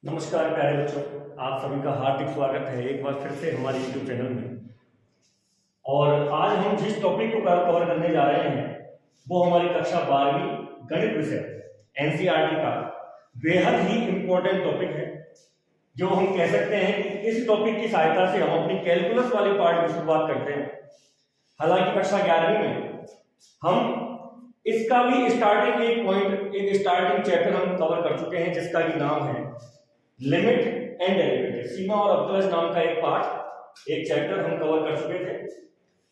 नमस्कार प्यारे बच्चों, आप सभी का हार्दिक स्वागत है एक बार फिर से हमारे YouTube चैनल में। और आज हम जिस टॉपिक को कवर करने जा रहे हैं वो हमारी कक्षा 12वीं गणित विषय एनसीईआरटी का बेहद ही इम्पोर्टेंट टॉपिक है, जो हम कह सकते हैं कि इस टॉपिक की सहायता से हम अपनी कैलकुलस वाली पार्ट की शुरुआत करते हैं। हालांकि कक्षा 11वीं में हम इसका भी एक स्टार्टिंग चैप्टर हम कवर कर चुके हैं, जिसका भी नाम है लिमिट एंड डेरिवेटिव। सीमा और अवकलज नाम का एक चैप्टर हम कवर कर चुके थे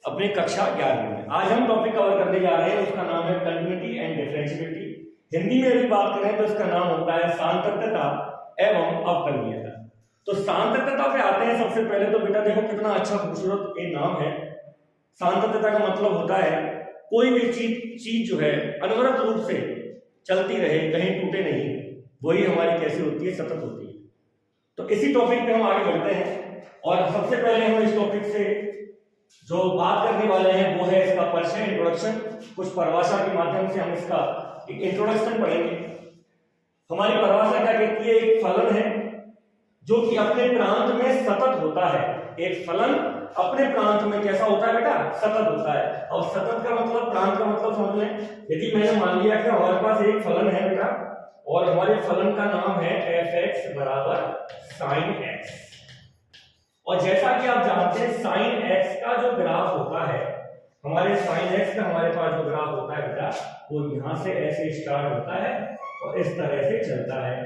अपने कक्षा 11वीं में। आज हम टॉपिक कवर करने जा रहे हैं, उसका नाम है कंटिन्यूटी एंड डिफरेंशिएबिलिटी। हिंदी में यदि बात करें तो इसका नाम होता है सांतत्यता एवं अवकलनीयता। तो सांतत्यता पे आते हैं। सबसे पहले तो बेटा देखो कितना अच्छा खूबसूरत एक नाम है। सांतत्यता का मतलब होता है कोई भी चीज जो है अनवरत रूप से चलती रहे, कहीं टूटे नहीं, वही हमारी कैसी होती है, सतत होती है। तो इसी टॉपिक पे हम आगे बढ़ते हैं और सबसे पहले हम इस टॉपिक से जो बात करने वाले हैं वो है इसका परिचय, इंट्रोडक्शन। कुछ परिभाषा के माध्यम से हम इसका एक इंट्रोडक्शन पढ़ेंगे। हमारी परिभाषा क्या कहती है? एक फलन है जो कि अपने प्रांत में सतत होता है। एक फलन अपने प्रांत में कैसा होता है बेटा? सतत होता है। और सतत का मतलब, प्रांत का मतलब समझ लें। यदि मैंने मान लिया कि हमारे पास एक फलन है बेटा और हमारे फलन का नाम है f(x) बराबर sin x। और जैसा कि आप जानते हैं sin x का जो ग्राफ होता है, हमारे sin x का हमारे पास जो ग्राफ होता है बेटा, वो यहां से ऐसे स्टार्ट होता है और इस तरह से चलता है।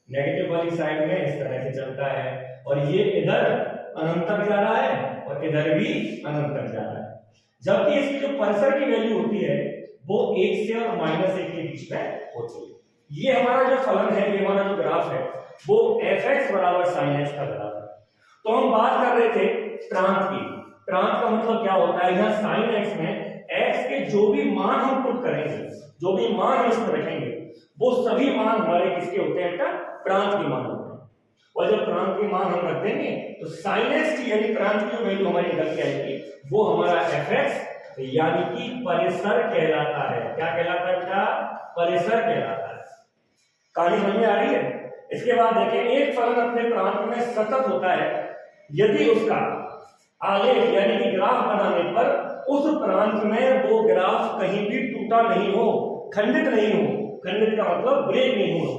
नेगेटिव वाली साइड में इस तरह से चलता है और ये इधर अनंत तक जा रहा है और इधर भी अनंत तक जा रहा है। जबकि इसकी जो परिसर की वैल्यू होती है वो 1 से और -1 के बीच में होती है। ये हमारा जो फलन है, ये हमारा जो ग्राफ है, वो f(x) बराबर sin x का ग्राफ है। तो हम बात कर रहे थे प्रांत की। प्रांत का मतलब क्या होता है? यहाँ sin x में x के जो भी मान हम पुट करेंगे, जो भी मान हम इसमें रखेंगे, वो सभी मान हमारे किसके होते हैं बेटा? प्रांत के मान होते हैं। और जब प्रांत के मान हम रख देंगे तो sin x की यानी प्रांत की जो वैल्यू हमारी निकल के आएगी वो हमारा f(x) यानी कि परिसर कहलाता है। क्या कहलाता है बेटा? परिसर कहलाता है। कहानी समझ में आ रही है? इसके बाद देखें, एक फलन अपने प्रांत में सतत होता है यदि उसका आलेख यानी कि ग्राफ बनाने पर उस प्रांत में वो ग्राफ कहीं भी टूटा नहीं हो, खंडित नहीं हो। खंडित का मतलब ब्रेक नहीं हो।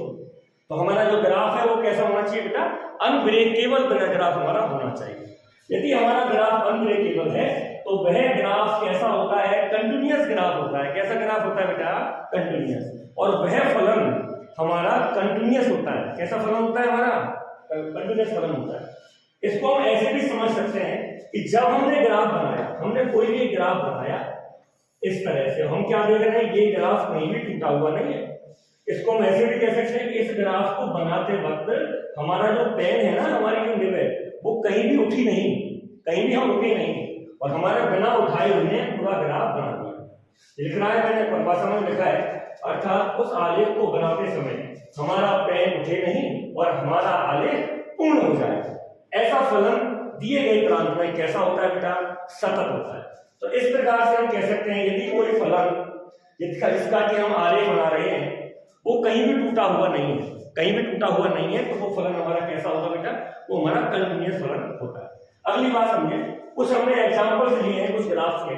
तो हमारा जो ग्राफ है वो कैसा होना चाहिए बेटा? अनब्रेकेबल ग्राफ हमारा होना चाहिए। यदि हमारा ग्राफ अनब्रेकेबल है तो वह ग्राफ कैसा होता है? कंटिन्यूअस ग्राफ होता है। कैसा ग्राफ होता है बेटा? कंटिन्यूअस। और वह फलन हमारा कंटिन्यूअस होता है। कैसा फलन होता है? हमारा कंटिन्यूअस फलन होता है। इसको हम ऐसे भी समझ सकते हैं कि जब हमने ग्राफ बनाया, हमने कोई भी ग्राफ बनाया इस तरह से, हम क्या देख रहे हैं? ये ग्राफ कहीं भी टूटा हुआ नहीं है। इसको हम ऐसे भी कह सकते हैं कि इस ग्राफ को बनाते वक्त हमारा जो पेन है ना, हमारी जो निब है, वो कहीं भी उठी नहीं, कहीं भी हम रुके नहीं और हमारा बिना उठाए हमने पूरा ग्राफ बना दिया। लिखना है मैंने परिभाषा में लिखा है, अर्थात उस आलेख को बनाते समय हमारा पेन उठे नहीं और हमारा आलेख पूर्ण हो जाए। ऐसा फलन दिए गए प्रांत में कैसा होता है बेटा? सतत होता है। तो इस प्रकार से हम कह सकते हैं यदि कोई फलन जिसका कि हम आलेख बना रहे हैं वो कहीं भी टूटा हुआ नहीं है, कहीं भी टूटा हुआ नहीं है, तो वो फलन हमारा कैसा होगा बेटा? वो हमारा कंटिन्यूअस फलन होता है। अगली बात समझिए, कुछ हमने एग्जांपल्स लिए हैं कुछ ग्राफ के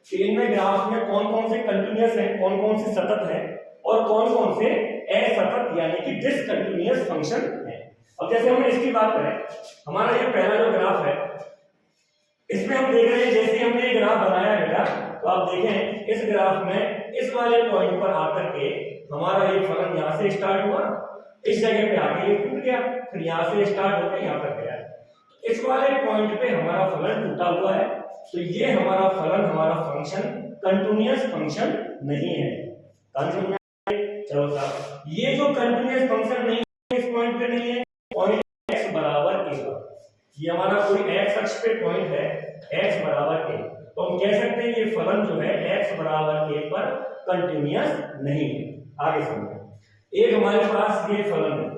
कि इनमें ग्राफ में कौन कौन से कंटिन्यूअस है, कौन कौन से सतत है और कौन कौन से असतत यानी कि डिसकंटिन्यूअस फंक्शन है। अब जैसे हमने इसकी बात करें, हमारा ये पहला जो ग्राफ है इसमें हम देख रहे हैं, जैसे हमने ये ग्राफ बनाया बेटा, तो आप देखें इस ग्राफ में इस वाले पॉइंट पर आकर के हमारा ये फलन यहाँ से स्टार्ट हुआ, इस जगह पे आके ये टूट गया, फिर यहाँ से स्टार्ट होकर यहाँ तक गया। इस वाले पॉइंट पे हमारा फलन टूटा हुआ है, तो ये हमारा फलन, हमारा फंक्शन कंटिन्यूअस फंक्शन नहीं है। चलो साहब, ये जो कंटिन्यूअस फंक्शन नहीं है, इस पॉइंट पे नहीं है, पॉइंट x बराबर a पर, ये हमारा कोई x अक्ष पे पॉइंट है x बराबर a, तो हम कह सकते हैं ये फलन जो है x बराबर a पर कंटिन्यूअस नहीं है। आगे समझो, एक हमारे पास ये फलन है,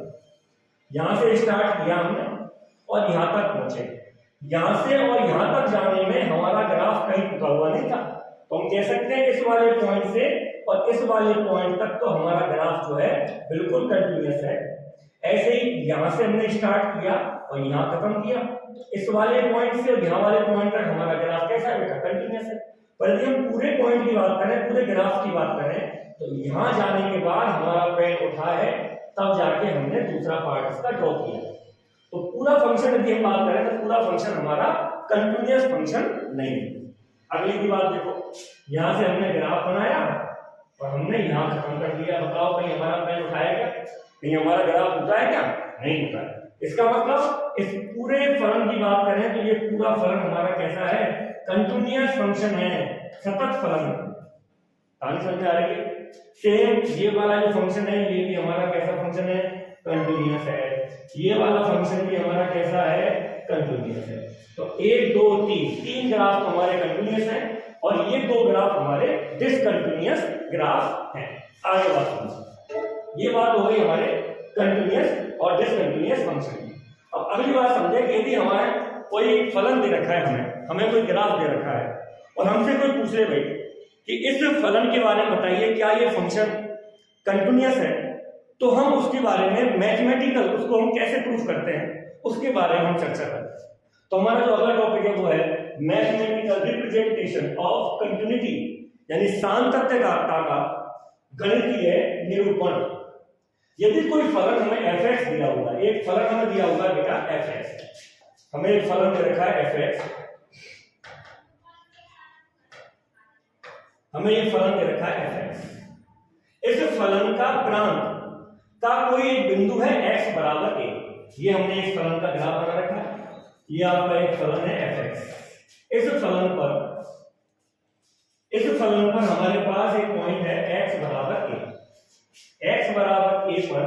यहां से स्टार्ट किया हमने और यहां तक पहुंचे। यहां से और यहां तक जाने में हमारा ग्राफ कहीं टूटा हुआ नहीं था, तो हम कह सकते हैं इस वाले पॉइंट से और इस वाले पॉइंट तक तो हमारा ग्राफ जो है बिल्कुल कंटिन्यूअस है। ऐसे ही यहाँ से हमने स्टार्ट किया और यहाँ खत्म किया, इस वाले पॉइंट से और यहाँ वाले पॉइंट तक हमारा ग्राफ कैसा है बेटा, कंटिन्यूअस है। पर यदि हम पूरे पॉइंट की बात करें, पूरे ग्राफ की बात करें, तो यहाँ जाने के बाद हमारा पेन उठा है, तब जाके हमने दूसरा पार्ट इसका ड्रॉ किया। तो पूरा फंक्शन यदि हम बात करें तो पूरा फंक्शन हमारा कंटिन्यूअस फंक्शन नहीं है। अगली की बात देखो, यहाँ से हमने ग्राफ बनाया और हमने यहाँ खत्म कर दिया। बताओ कहीं हमारा पेन उठाया क्या, कहीं हमारा ग्राफ उठा है क्या, नहीं उठा है। इसका मतलब इस पूरे फलन की बात करें तो ये पूरा फलन हमारा कैसा है, कंटिन्यूअस फंक्शन है, सतत फलन। कहानी समझ में आ रही है? सेम ये वाला जो फंक्शन है ये भी हमारा कैसा फंक्शन है, कंटिन्यूअस है। ये वाला फंक्शन भी हमारा कैसा है, कंटिन्यूअस है। तो 1 2 3 तीन ग्राफ हमारे कंटिन्यूअस हैं और ये दो ग्राफ हमारे डिसकंटिन्यूअस ग्राफ हैं। आगे बात समझिए, ये बात हो गई हमारे कंटिन्यूअस और डिसकंटिन्यूअस फंक्शन की। अब अगली बात समझे कि यदि हमारे कोई फलन दे रखा है, हमें कोई ग्राफ दे रखा है और हमसे कोई पूछ ले भाई कि इस फलन के बारे में बताइए, क्या ये फंक्शन कंटिन्यूअस है, तो हम उसके बारे में मैथमेटिकल उसको हम कैसे प्रूफ करते हैं उसके बारे में हम चर्चा करते हैं। तो हमारा जो अगला टॉपिक है वो है मैथमेटिकल रिप्रेजेंटेशन ऑफ कंटिन्यूटी, यानी सातत्यता का गणितीय निरूपण। यदि कोई फलन हमें fx दिया हुआ है, एक फलन हमें दिया हुआ है बेटा fx, हमें एक फलन दे रखा है fx, हमें ये फलन दे रखा है fx। इस फलन का प्रांत का कोई एक बिंदु है x बराबर a, ये हमने इस फलन का ग्राफ बना रखा है, ये आपका एक फलन है fx। इस फलन पर हमारे पास एक पॉइंट है x बराबर a। x बराबर a पर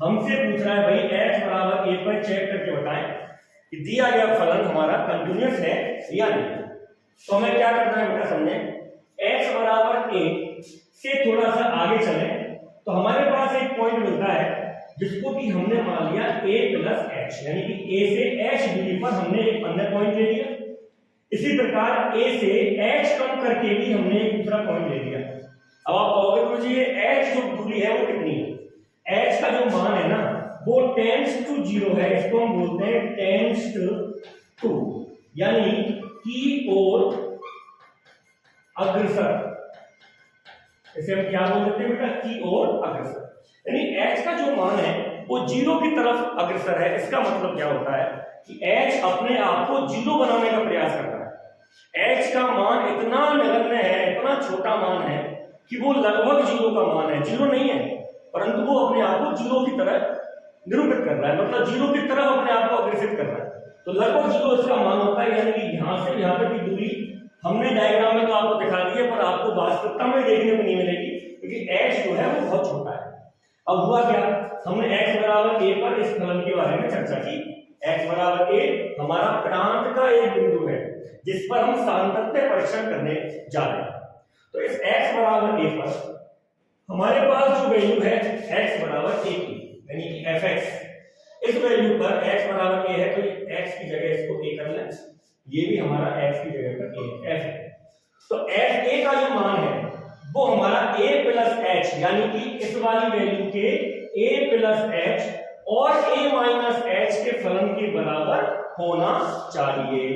हमसे पूछ रहा है भाई x बराबर a पर चेक करके बताएं कि दिया गया फलन हमारा कंटिन्यूअस है या नहीं। तो हमें क्या करना है बेटा, समझे, x बराबर a से थोड़ा सा आगे चले तो हमारे पास एक पॉइंट मिलता है जिसको कि हमने मान लिया a प्लस h, यानी कि a से h दूरी पर हमने एक अन्य पॉइंट ले लिया। इसी प्रकार a से h कम करके भी हमने एक दूसरा पॉइंट ले लिया। अब आप कहोगे गुरुजी ये h जो दूरी है वो कितनी है, h का जो मान है ना वो टेंड्स टू 0 है, इसको हम बोलते हैं टेंड्स टू, यानी की ओर अग्रसर। इसे हम क्या बोल देते हैं बेटा, की ओर अग्रसर। यानी h का जो मान है वो 0 की तरफ अग्रसर है। इसका मतलब क्या होता है कि h अपने आप को 0 बनाने का प्रयास कर रहा है। h का मान इतना नगण्य है, इतना छोटा मान है कि वो लगभग 0 का मान है, 0 नहीं है, परंतु वो अपने आप को 0 की तरह निरूपित कर रहा है, मतलब 0 की तरफ अपने आप को अग्रसित कर रहा है। तो लगभग 0 इसका मान होता है, यानी कि यहाँ से यहाँ तक की दूरी हमने डायग्राम में तो आपको दिखा दी है, पर आपको वास्तविकता में देखने को नहीं मिलेगी क्योंकि h जो है वो बहुत छोटा है। अब हुआ क्या, हमने x बराबर a पर इस फलन के बारे में चर्चा की। x बराबर a हमारा प्रांत का एक बिंदु है जिस पर हम सातत्य परीक्षण करने जा रहे हैं। तो इस x बराबर a पर हमारे पास जो वैल्यू है x बराबर a की, यानी कि fx, इस वैल्यू पर x बराबर a है तो x की जगह इसको a कर लें, ये भी हमारा x की जगह पर a f है। तो f a का जो मान है वो हमारा a प्लस h, यानी कि इस वाली वैल्यू के a प्लस h और a माइनस h के फलन के बराबर होना चाहिए।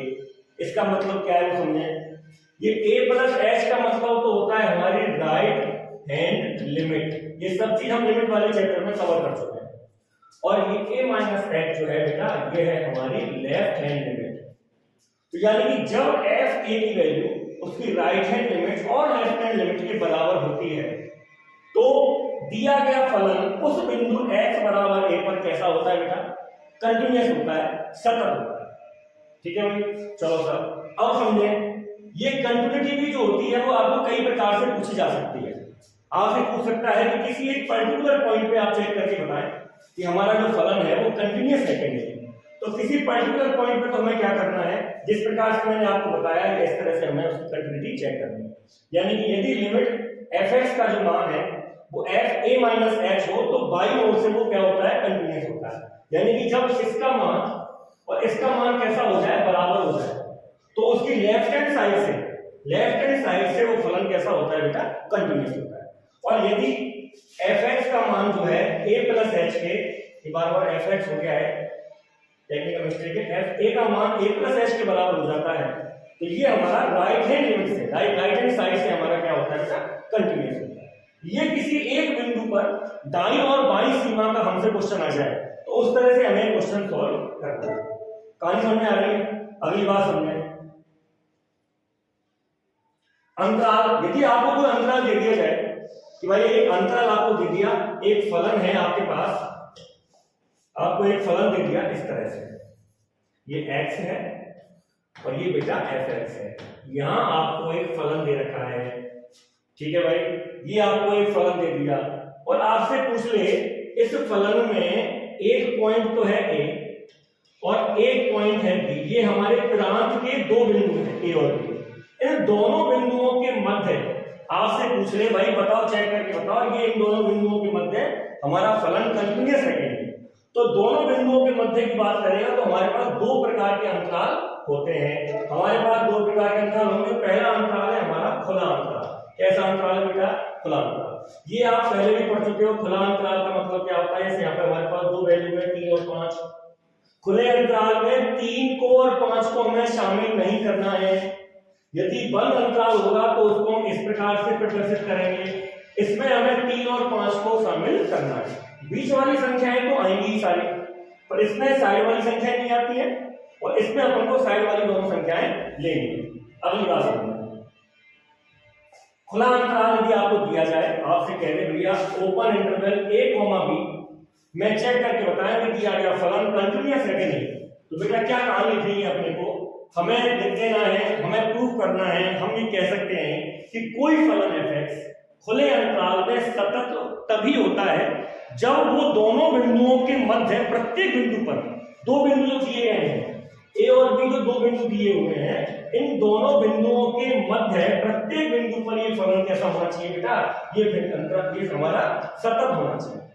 इसका मतलब क्या है वो समझे, ये a प्लस h का मतलब तो होता है हमारी राइट हैंड लिमिट। ये सब चीज हम लिमिट वाले चैप्टर में कवर कर चुके हैं। और ये a माइनस h जो है बेटा ये है हमारी लेफ्ट हैंड लिमिट। तो यानी कि जब f a की वैल्यू उसकी राइट हैंड लिमिट और लेफ्ट हैंड लिमिट के बराबर होती है तो दिया गया फलन उस बिंदु x बराबर a पर कैसा होता है बेटा, कंटिन्यूअस होता है, सतत होता है। ठीक है भाई, चलो सर अब समझे, ये कंटिन्यूटी भी जो होती है वो आपको कई प्रकार से पूछी जा सकती है। आपसे पूछ सकता है कि किसी एक पर्टिकुलर पॉइंट पे आप चेक करके बताएं कि हमारा जो फलन है वो कंटिन्यूअस है कि नहीं। तो किसी पर्टिकुलर पॉइंट पे तो हमें क्या करना है, जिस प्रकार से मैंने आपको बताया है इस तरह से हमें उसकी कंटिन्यूटी चेक करनी है। यानी कि यदि लिमिट fx का जो मान है वो f a माइनस h हो तो बाई ओर से वो क्या होता है, कंटिन्यूअस होता है। यानी कि जब इसका मान और इसका मान कैसा हो जाए, बराबर हो जाए, तो उसकी लेफ्ट हैंड साइड से वो फलन कैसा होता है बेटा, कंटिन्यूअस होता है। और यदि fx का मान जो है a प्लस h के ये बार बार एफ एक्स हो गया है, टेक्निकल मिस्टेक है। एफ ए का मान ए प्लस एच के बराबर हो जाता है, तो ये हमारा राइट हैंड लिमिट से, राइट हैंड साइड से हमारा क्या होता है बेटा, कंटिन्यूअस होता है। ये किसी एक बिंदु पर दाईं और बाईं सीमा का हमसे क्वेश्चन आ जाए तो उस तरह से हमें क्वेश्चन सॉल्व करना है। कहानी समझ में आ रही है? अगली बात समझे, अंतराल। यदि आपको कोई अंतराल दे दिया जाए कि भाई एक अंतराल आपको दे दिया, एक फलन है आपके पास, आपको एक फलन दे दिया इस तरह से, ये x है और ये बेटा fx है। यहां आपको एक फलन दे रखा है, ठीक है भाई, ये आपको एक फलन दे दिया और आपसे पूछ ले इस फलन में एक पॉइंट तो है a और एक पॉइंट है b, ये हमारे प्रांत के दो बिंदु हैं a और b। इन दोनों बिंदुओं के मध्य आपसे पूछ ले भाई बताओ, चेक करके बताओ, ये इन दोनों बिंदुओं के मध्य हमारा फलन कंटिन्यूअस है। तो दोनों बिंदुओं के मध्य की बात करेगा तो हमारे पास दो प्रकार के अंतराल होते हैं। हमारे पास दो प्रकार के अंतराल होंगे। पहला अंतराल है हमारा खुला अंतराल। कैसा अंतराल है बेटा? खुला अंतराल। ये आप पहले भी पढ़ चुके हो। खुला अंतराल का मतलब क्या होता है? यहाँ पे हमारे पास दो वैल्यू है 3 और 5। खुले अंतराल में 3 को और 5 को हमें शामिल नहीं करना है। यदि बंद अंतराल होगा तो उसको हम इस प्रकार से प्रदर्शित करेंगे, इसमें हमें 3 और 5 को शामिल करना है। बीच वाली संख्याएं तो आएंगी सारी, पर इसमें साइड वाली संख्याएं नहीं आती है और इसमें अपन को साइड वाली दोनों संख्याएं लेनी है। अगली बात समझिए, खुला अंतराल यदि आपको दिया जाए, आपसे कह दे भैया ओपन इंटरवल a, b मैं चेक करके बताया कि दिया गया फलन कंटिन्यूअस है कि नहीं, तो बेटा क्या कहानी लिखनी है अपने को, हमें लिख देना है, हमें प्रूफ करना है। हम ये कह सकते हैं कि कोई फलन f(x) खुले अंतराल में सतत तभी होता है जब वो दोनों बिंदुओं के मध्य प्रत्येक बिंदु पर, दो बिंदु जो दिए गए हैं ए और बी, जो दो बिंदु दिए हुए हैं, इन दोनों बिंदुओं के मध्य प्रत्येक बिंदु पर ये फलन कैसा होना चाहिए बेटा? ये हमारा सतत होना चाहिए।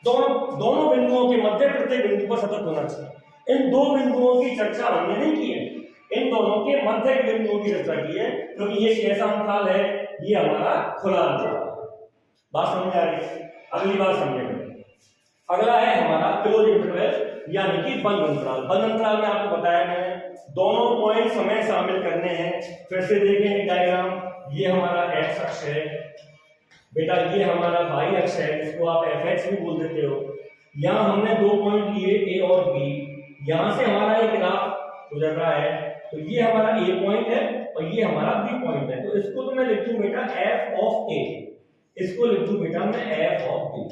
दोनों बिंदुओं के मध्य प्रत्येक बिंदु पर सतत होना चाहिए। इन दो बिंदुओं की चर्चा हमने नहीं की है, इन दोनों के मध्य के बिंदुओं की चर्चा की है, क्योंकि ये कैसा अंतराल है? ये हमारा खुला अंतराल। बात समझ आ रही है? अगली बात समझेंगे। अगला है हमारा क्लोज इंटरवल यानी कि बंद अंतराल। बंद अंतराल में आपको बताया मैंने, दोनों पॉइंट्स हमें शामिल करने हैं। फिर से देखेंगे डायग्राम, ये हमारा x अक्ष है बेटा, ये हमारा y अक्ष है, इसको आप fx भी बोल देते हो। यहाँ हमने दो पॉइंट लिए a और b, यहाँ से हमारा एक ग्राफ गुजर रहा है, तो ये हमारा a पॉइंट है और ये हमारा b पॉइंट है। तो इसको तो मैं लिख दूं बेटा f ऑफ a, इसको लिख दूं बेटा मैं f ऑफ b।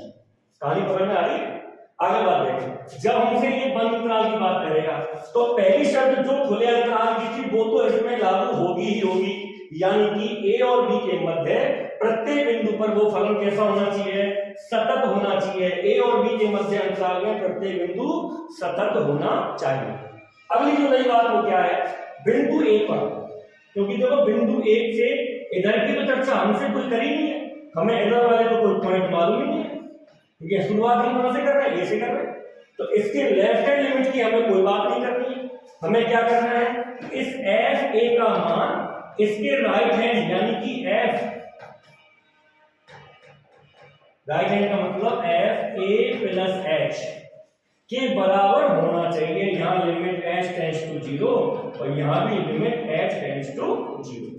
कहानी समझ में आ रही है? आगे बात देखें, जब हमसे ये बंद अंतराल की बात करेगा तो पहली शर्त जो खुले अंतराल की थी वो तो इसमें लागू होगी ही होगी, यानी कि a और b के मध्य प्रत्येक बिंदु पर वो फलन कैसा होना चाहिए? सतत होना चाहिए। a और b के मध्य अंतराल में प्रत्येक बिंदु सतत होना चाहिए। अगली जो नई बात वो क्या है? बिंदु a पर, क्योंकि देखो बिंदु 1 से इधर की तो चर्चा हमसे कोई करी नहीं है, हमें इधर वाले तो कोई पॉइंट मालूम ही नहीं है, क्योंकि शुरुआत हम कहां से कर रहे हैं? ए से कर रहे हैं। तो इसके लेफ्ट हैंड लिमिट की हमें कोई बात नहीं करनी है। हमें क्या करना है? इस एफ ए का मान इसके राइट हैंड यानी कि एफ, राइट हैंड का मतलब एफ ए प्लस एच के बराबर होना चाहिए। यहां लिमिट एच टेंड्स टू 0 और यहां भी लिमिट एच टेंड्स टू 0,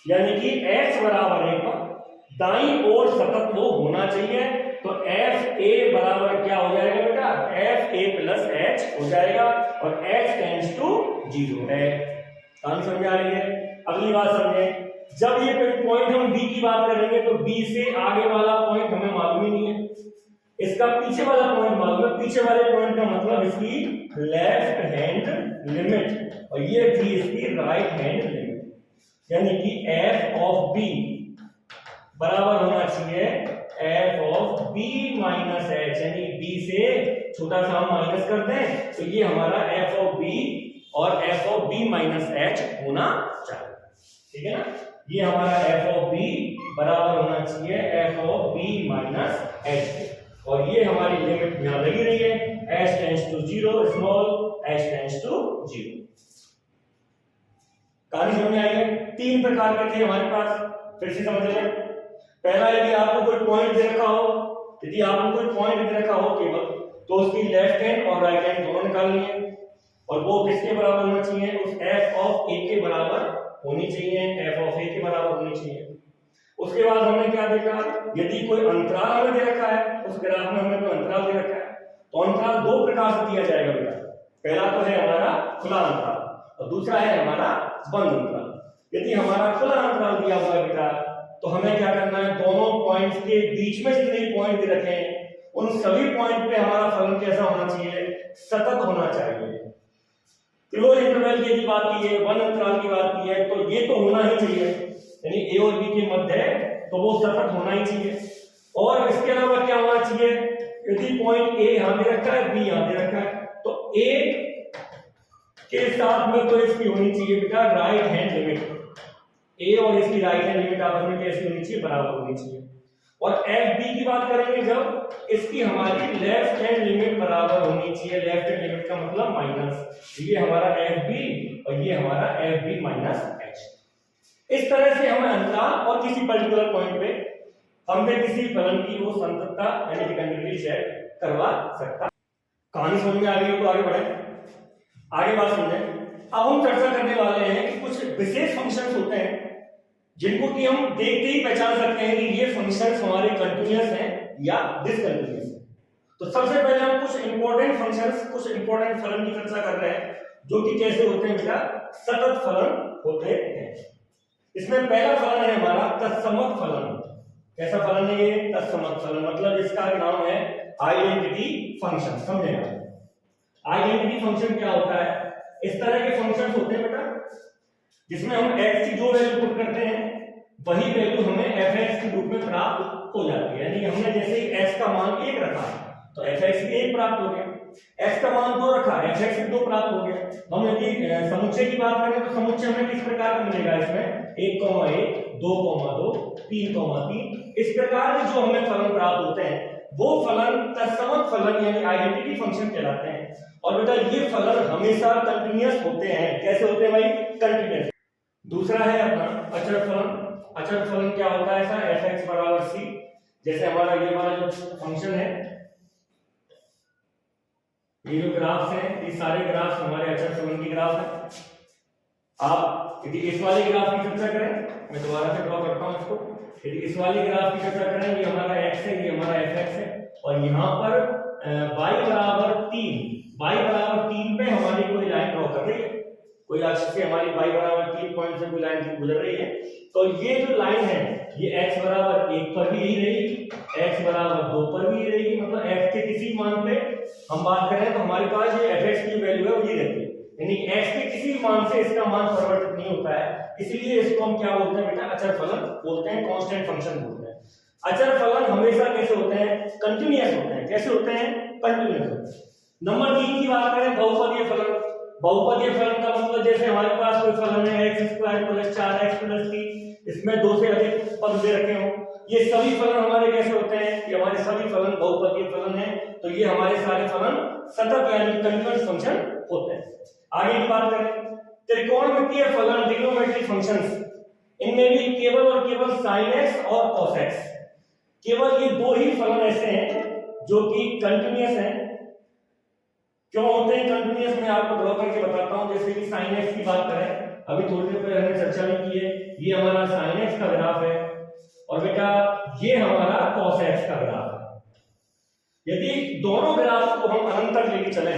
यानी कि x बराबर 1 पर दाईं ओर सतत वो होना चाहिए। तो एफ ए बराबर क्या हो जाएगा बेटा? एफ ए प्लस एच हो जाएगा और h टेंड्स टू 0 है। कहानी समझ आ रही है? अगली बात समझे, जब ये पॉइंट हम b की बात करेंगे तो b से आगे वाला पॉइंट हमें मालूम ही नहीं है, इसका पीछे वाला पॉइंट मालूम है। पीछे वाले पॉइंट का मतलब इसकी लेफ्ट हैंड लिमिट और ये थी इसकी राइट हैंड लिमिट, यानी कि f ऑफ b बराबर होना चाहिए f of b minus h, यानी b से छोटा सा हम माइनस कर दें तो ये हमारा f ऑफ b और f of b minus h होना चाहिए, ठीक है ना? ये हमारा f ऑफ b बराबर होना चाहिए f of b minus h, और ये हमारी लिमिट यहां लगी रही है, h tends to 0, small h tends to 0। कहानी समझ में आई है? 3 प्रकार के थे हमारे पास, फिर से समझ लें। पहला, यदि आपको कोई पॉइंट दे रखा हो, यदि आपको कोई पॉइंट दे रखा हो केवल तो उसकी लेफ्ट हैंड और राइट हैंड दोनों निकालनी है, और वो किसके बराबर होना चाहिए, उस f ऑफ a के बराबर होनी चाहिए, f ऑफ a के बराबर होनी चाहिए। उसके बाद हमने क्या देखा, यदि कोई अंतराल हमें दे रखा है, उस ग्राफ में हमें कोई अंतराल दे रखा है, तो अंतराल दो प्रकार से दिया जाएगा बेटा। पहला तो है हमारा खुला अंतराल और दूसरा है हमारा बंद अंतराल। यदि हमारा खुला अंतराल दिया हुआ है बेटा, तो हमें क्या करना है, दोनों पॉइंट्स के बीच में जितने पॉइंट दे रखे हैं उन सभी पॉइंट पे हमारा फलन कैसा होना चाहिए, सतत होना चाहिए। क्लोज इंटरवल की बात की है, वन अंतराल की बात की है, तो ये तो होना ही चाहिए, यानी ए और बी के मध्य है तो वो सतत होना ही चाहिए। और इसके अलावा क्या होना चाहिए, यदि पॉइंट ए यहां दे रखा है, बी यहां दे रखा है, तो ए के साथ में तो इसकी होनी चाहिए बेटा राइट हैंड लिमिट, ए और इसकी राइट हैंड लिमिट आपस में कैसी होनी चाहिए, बराबर होनी चाहिए। और एफ बी की बात करेंगे जब, इसकी हमारी लेफ्ट हैंड लिमिट बराबर होनी चाहिए, लेफ्ट हैंड लिमिट का मतलब माइनस, ये हमारा एफ बी और ये हमारा एफ बी माइनस एच। इस तरह से हमें अंतराल और किसी पर्टिकुलर पॉइंट पे हमने किसी फलन की वो संततता यानी कि कंटिन्यूटी चेक करवा सकता। कहानी समझ में आ गई तो आगे बढ़े, आगे बात सुने। अब हम चर्चा करने वाले हैं कि कुछ विशेष फंक्शंस होते हैं जिनको कि हम देखते ही पहचान सकते हैं कि ये फंक्शंस हमारे कंटीन्यूअस हैं या डिसकंटीन्यूअस हैं। तो सबसे पहले हम कुछ इंपॉर्टेंट फंक्शंस, कुछ इंपॉर्टेंट फलन की चर्चा कर रहे हैं जो कि कैसे होते हैं बेटा, सतत फलन होते हैं। इसमें पहला फलन है हमारा तत्समक फलन। कैसा फलन है ये, तत्समक फलन, मतलब इसका नाम है आइडेंटिटी फंक्शन। समझे आप आइडेंटिटी फंक्शन क्या होता है, इस तरह के फंक्शंस होते हैं बेटा जिसमें हम x की जो वैल्यू पुट करते हैं वही वैल्यू हमें fx के रूप में प्राप्त हो जाती है। यानी हमने जैसे ही x का मान 1 रखा तो fx 1 प्राप्त हो गया, x का मान 2 रखा fx 2 प्राप्त हो गया। हम यदि समुच्चय की बात करें तो समुच्चय हमें किस प्रकार का मिलेगा, इसमें 1, 1, 2, 2, 3, 3, इस प्रकार के जो हमें फलन प्राप्त होते हैं वो फलन तत्समक फलन यानी आइडेंटिटी फंक्शन कहलाते हैं। और बेटा ये फलन हमेशा कंटीन्यूअस होते हैं। कैसे होते हैं भाई, कंटीन्यूअस। दूसरा है अपना अचर फलन। अचर फलन क्या होता है, ऐसा fx बराबर c, जैसे हमारा ये वाला जो फंक्शन है, ये जो ग्राफ्स हैं, ये सारे ग्राफ्स हमारे अचर फलन की ग्राफ है। आप यदि इस वाले ग्राफ की चर्चा करें, मैं दोबारा से ड्रॉ करता हूं इसको, यदि इस वाली ग्राफ की चर्चा करें, ये हमारा x है, ये हमारा fx है, और यहाँ पर y बराबर 3 पे हमारी कोई लाइन ड्रॉ कर रही है, कोई अक्ष से हमारी y बराबर 3 पॉइंट से कोई लाइन गुजर रही है, तो ये जो लाइन है ये x बराबर 1 पर भी यही रहेगी, x बराबर 2 पर भी यही रहेगी। मतलब x के किसी मान पे हम बात करें तो हमारे पास ये fx की वैल्यू है वो ये रहती है, यानी x के किसी मान से इसका मान परिवर्तित नहीं होता है, इसलिए इसको हम क्या बोलते हैं बेटा, अचर फलन बोलते हैं, कांस्टेंट फंक्शन बोलते हैं। अचर फलन हमेशा कैसे होते हैं, कंटीन्यूअस होते हैं। कैसे होते हैं, कंटीन्यूअस होते हैं। नंबर 3 की बात करें, बहुपदीय फलन। बहुपदीय फलन का मतलब जैसे हमारे पास कोई फलन है x² + 4x + 3, इसमें 2 से अधिक पद दे रखे हो, ये सभी फलन हमारे कैसे होते हैं, ये हमारे सभी फलन बहुपदीय फलन हैं, तो ये हमारे सारे फलन सतत यानी कंटीन्यूअस फंक्शन होते हैं। आगे की बात करें, त्रिकोणमितीय फलन, ट्रिग्नोमेट्रिक फंक्शंस, इनमें भी केवल और केवल sin x और cos x, केवल ये 2 ही फलन ऐसे हैं जो कि कंटीन्यूअस हैं। क्यों होते हैं कंटीन्यूअस, मैं आपको ड्रॉ करके बताता हूं। जैसे कि sin x की बात करें, अभी थोड़ी देर पहले हमने चर्चा भी की है, ये हमारा sin x का ग्राफ है और बेटा ये हमारा cos x का ग्राफ है। यदि दोनों ग्राफ को हम अनंत तक लेके चलें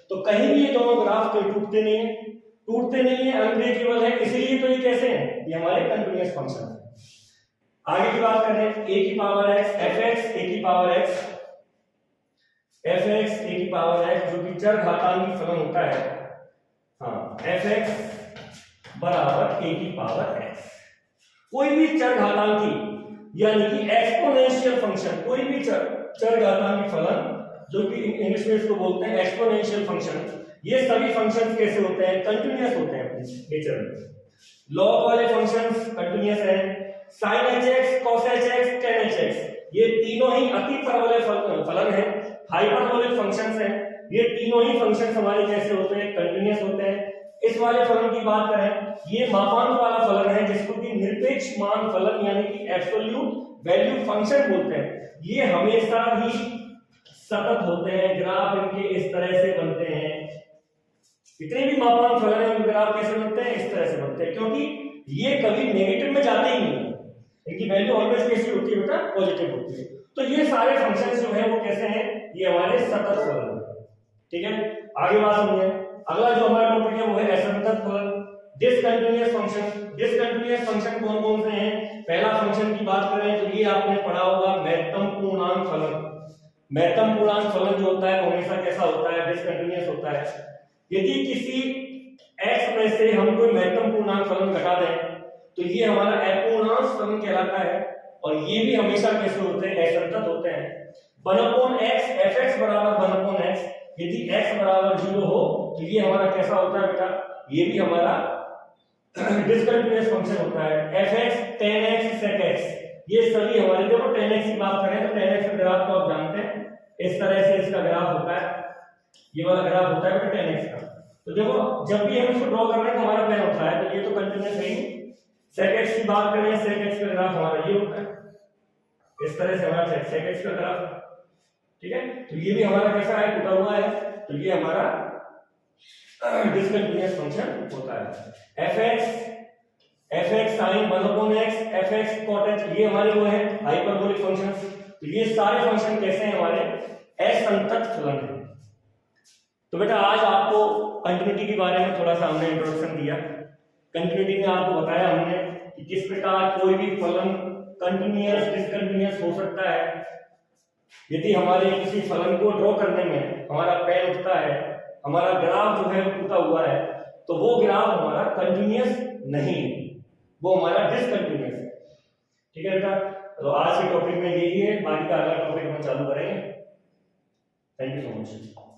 तो कहीं भी ये दोनों ग्राफ कोई टूटते नहीं है, अनब्रेकेबल है, इसीलिए तो ये कैसे हैं, ये हमारे कंटीन्यूअस फंक्शन है। आगे की बात करें, a की पावर x, fx a की पावर x, fx a की पावर x जो कि चर घातांकी फलन होता है, हाँ fx बराबर a की पावर x। कोई भी चर घातांकी यानी कि एक्सपोनेंशियल फंक्शन, कोई भी चर घातांकी फलन जो कि इंग्लिश में इसको बोलते हैं एक्सपोनेंशियल फंक्शन, ये सभी फंक्शंस कैसे होते हैं, कंटीन्यूअस होते हैं अपने नेचर में। लॉग वाले फंक्शंस कंटीन्यूअस हैं, sin hx, cos hx, tan hx, ये तीनों ही अति परवलय फलन हैं, हाइपरबोलिक फंक्शंस हैं, ये तीनों ही फंक्शंस हमारे कैसे होते हैं, कंटीन्यूअस होते हैं। इस वाले फलन की बात करें, ये मापांक वाला फलन है जिसको कि निरपेक्ष मान फलन यानी कि एब्सोल्यूट वैल्यू फंक्शन बोलते हैं। ये हमेशा ही सतत होते हैं, ग्राफ इनके इस तरह से बनते हैं। इतने भी मापांक फलन है उनके ग्राफ कैसे बनते हैं, इस तरह से बनते हैं, क्योंकि ये कभी नेगेटिव में जाते ही नहीं है, इनकी वैल्यू ऑलवेज कैसी होती है बेटा, पॉजिटिव होती है। तो ये सारे फंक्शंस जो है वो कैसे हैं, ये हमारे सतत फलन है। ठीक है, आगे बात सुनिए। अगला जो हमारा टॉपिक है वो है असंतत फलन, डिसकंटीन्यूअस फंक्शन। डिसकंटीन्यूअस फंक्शन कौन कौन से हैं? पहला फंक्शन की बात करें तो ये आपने पढ़ा होगा महत्तम पूर्णांक फलन। महत्तम पूर्णांक फलन जो होता है वो हमेशा कैसा होता है, डिसकंटीन्यूअस होता है। यदि किसी x में से हम कोई महत्तम पूर्णांक फलन घटा दें तो ये हमारा अपूर्णांक फलन कहलाता है, और ये भी हमेशा कैसे होते हैं, असंतत होते हैं। 1/x fx बराबर 1/x, यदि x बराबर 0 हो तो ये हमारा कैसा होता है बेटा, ये भी हमारा डिसकंटीन्यूअस फंक्शन होता है। fx tan x sec x, ये सभी हमारे, देखो tan x की बात करें तो tan x का ग्राफ तो आप जानते हैं, इस तरह से इसका ग्राफ होता है, ये वाला ग्राफ होता है बेटा tan x का। तो देखो जब भी हम इसको ड्रॉ कर रहे हैं तो हमारा प्लेन होता है, तो ये तो कंटीन्यूअस है ही। sec x की बात करें, sec x का ग्राफ हमारा ये होता है, इस तरह से हमारा sec x का ग्राफ, ठीक है। तो ये भी हमारा कैसा है, टूटा हुआ है, तो ये हमारा डिसकंटीन्यूअस फंक्शन होता है। fx sin 1/x fx cot x, ये हमारे वो है हाइपरबोलिक फंक्शंस। तो ये सारे फंक्शन कैसे हैं, हमारे असंतत फलन है। तो बेटा आज आपको कंटिन्यूटी के बारे में थोड़ा सा हमने इंट्रोडक्शन दिया। कंटिन्यूटी में आपको बताया हमने कि किस प्रकार कोई भी फलन कंटिन्यूअस डिसकंटिन्यूअस हो सकता है। यदि हमारे किसी फलन को ड्रॉ करने में हमारा पेन उठता है, हमारा ग्राफ जो है वो टूटा हुआ है, तो वो ग्राफ हमारा कंटिन्यूअस नहीं है, वो हमारा डिसकंटिन्यूअस है। ठीक है बेटा, तो आज के टॉपिक में यही है, बाकी का अगला टॉपिक हम चालू करेंगे। Thank you so much.